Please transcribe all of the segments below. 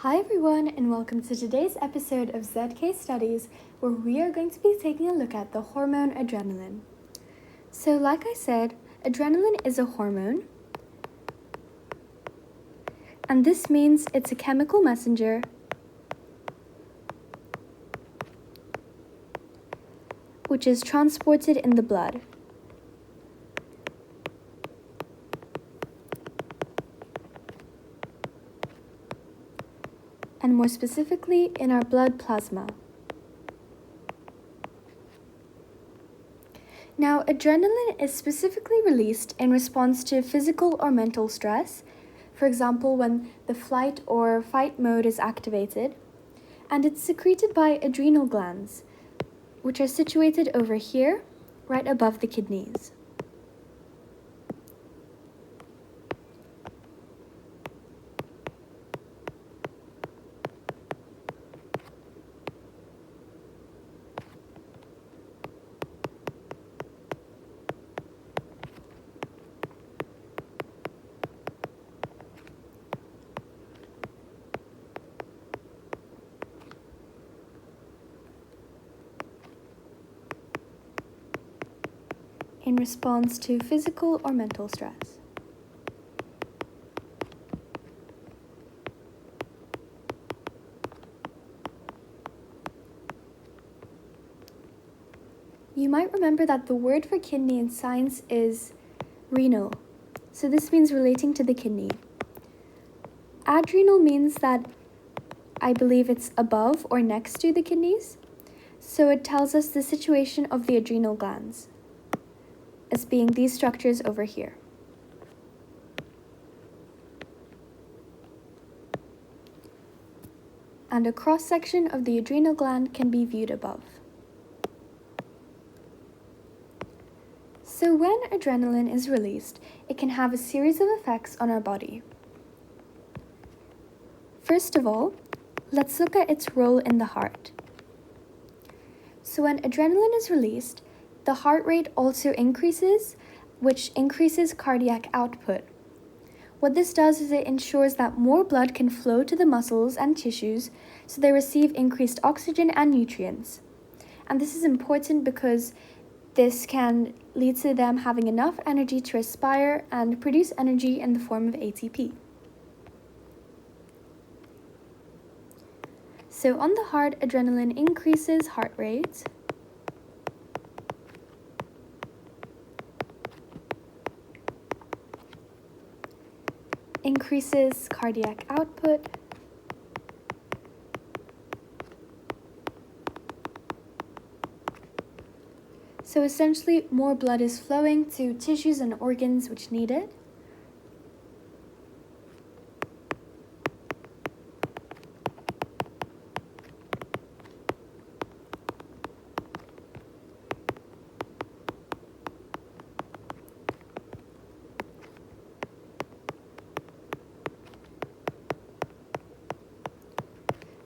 Hi everyone, and welcome to today's episode of ZK Studies, where we are going to be taking a look at the hormone adrenaline. So like I said, adrenaline is a hormone, and this means it's a chemical messenger which is transported in the blood. And more specifically, in our blood plasma. Now, adrenaline is specifically released in response to physical or mental stress, for example, when the flight or fight mode is activated, and it's secreted by adrenal glands, which are situated over here, right above the kidneys. In response to physical or mental stress. You might remember that the word for kidney in science is renal, so this means relating to the kidney. Adrenal means that I believe it's above or next to the kidneys, so it tells us the situation of the adrenal glands as being these structures over here. And a cross-section of the adrenal gland can be viewed above. So when adrenaline is released, it can have a series of effects on our body. First of all, let's look at its role in the heart. So when adrenaline is released, the heart rate also increases, which increases cardiac output. What this does is it ensures that more blood can flow to the muscles and tissues so they receive increased oxygen and nutrients. And this is important because this can lead to them having enough energy to respire and produce energy in the form of ATP. So on the heart, adrenaline increases heart rate, increases cardiac output, so essentially more blood is flowing to tissues and organs which need it.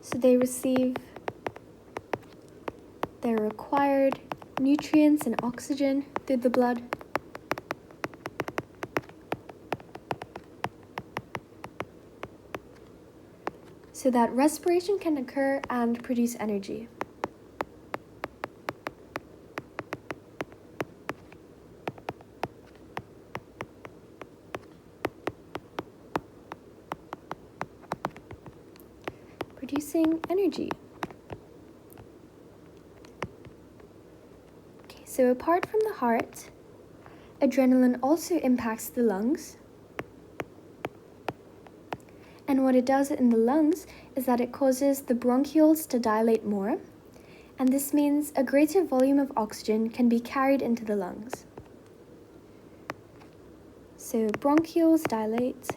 So they receive their required nutrients and oxygen through the blood. So that respiration can occur and produce energy. Producing energy. Okay, so apart from the heart, adrenaline also impacts the lungs. And what it does in the lungs is that it causes the bronchioles to dilate more, and this means a greater volume of oxygen can be carried into the lungs. So bronchioles dilate.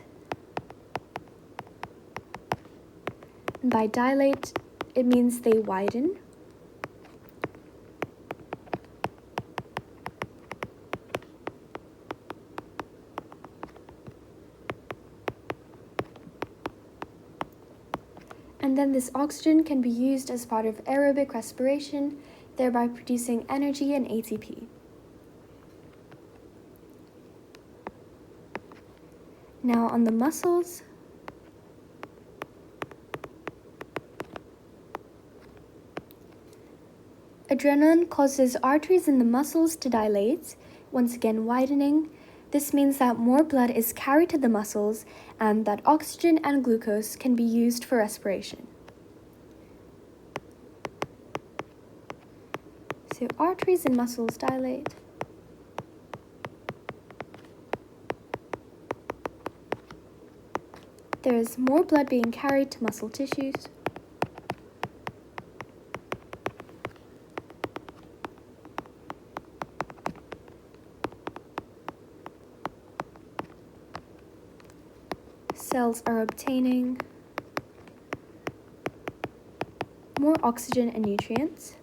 And by dilate, it means they widen. And then this oxygen can be used as part of aerobic respiration, thereby producing energy and ATP. Now on the muscles, adrenaline causes arteries in the muscles to dilate, once again widening. This means that more blood is carried to the muscles and that oxygen and glucose can be used for respiration. So arteries and muscles dilate. There is more blood being carried to muscle tissues. Cells are obtaining more oxygen and nutrients.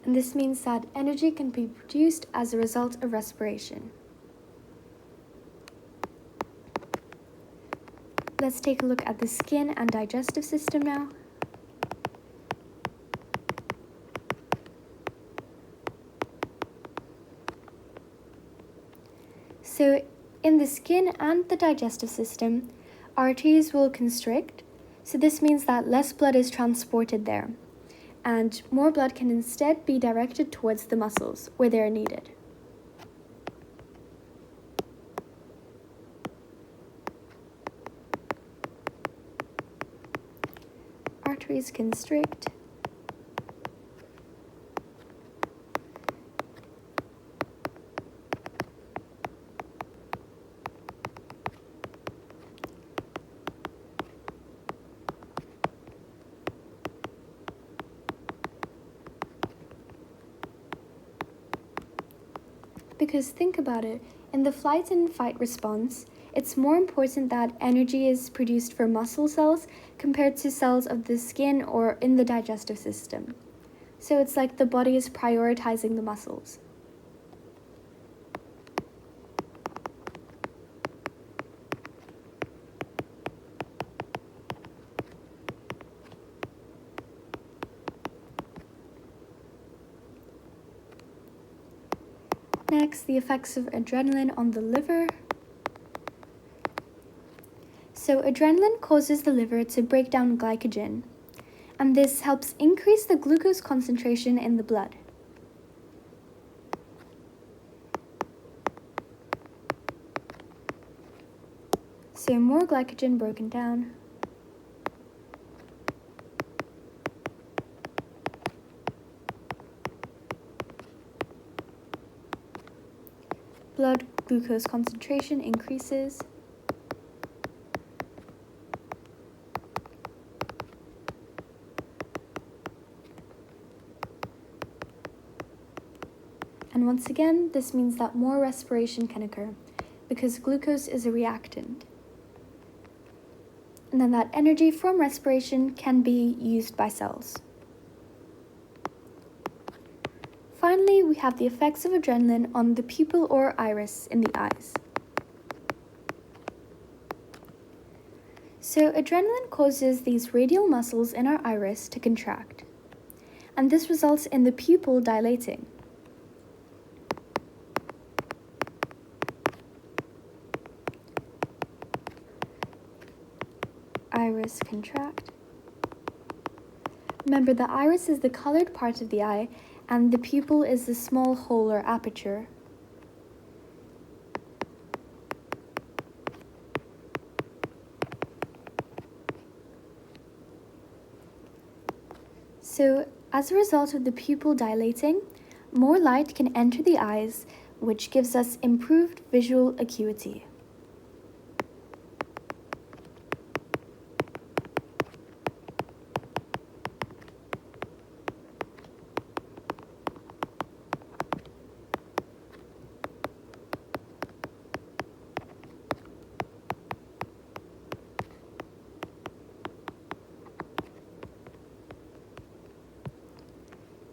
And this means that energy can be produced as a result of respiration. Let's take a look at the skin and digestive system now. So in the skin and the digestive system, arteries will constrict. So this means that less blood is transported there, and more blood can instead be directed towards the muscles where they are needed. Arteries constrict. Because think about it, in the flight and fight response, it's more important that energy is produced for muscle cells compared to cells of the skin or in the digestive system. So it's like the body is prioritizing the muscles. Next, the effects of adrenaline on the liver. So adrenaline causes the liver to break down glycogen, and this helps increase the glucose concentration in the blood. So more glycogen broken down. Blood glucose concentration increases. And once again, this means that more respiration can occur because glucose is a reactant. And then that energy from respiration can be used by cells. Finally, we have the effects of adrenaline on the pupil or iris in the eyes. So adrenaline causes these radial muscles in our iris to contract, and this results in the pupil dilating. Iris contract. Remember, the iris is the colored part of the eye, and the pupil is the small hole or aperture. So, as a result of the pupil dilating, more light can enter the eyes, which gives us improved visual acuity.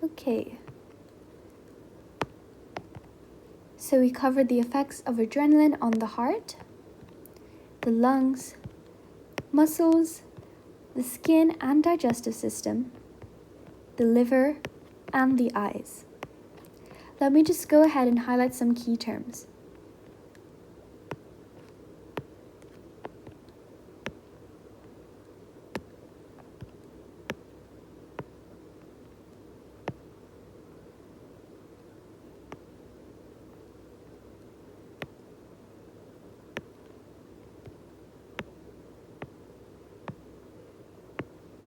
Okay, so we covered the effects of adrenaline on the heart, the lungs, muscles, the skin and digestive system, the liver, and the eyes. Let me just go ahead and highlight some key terms.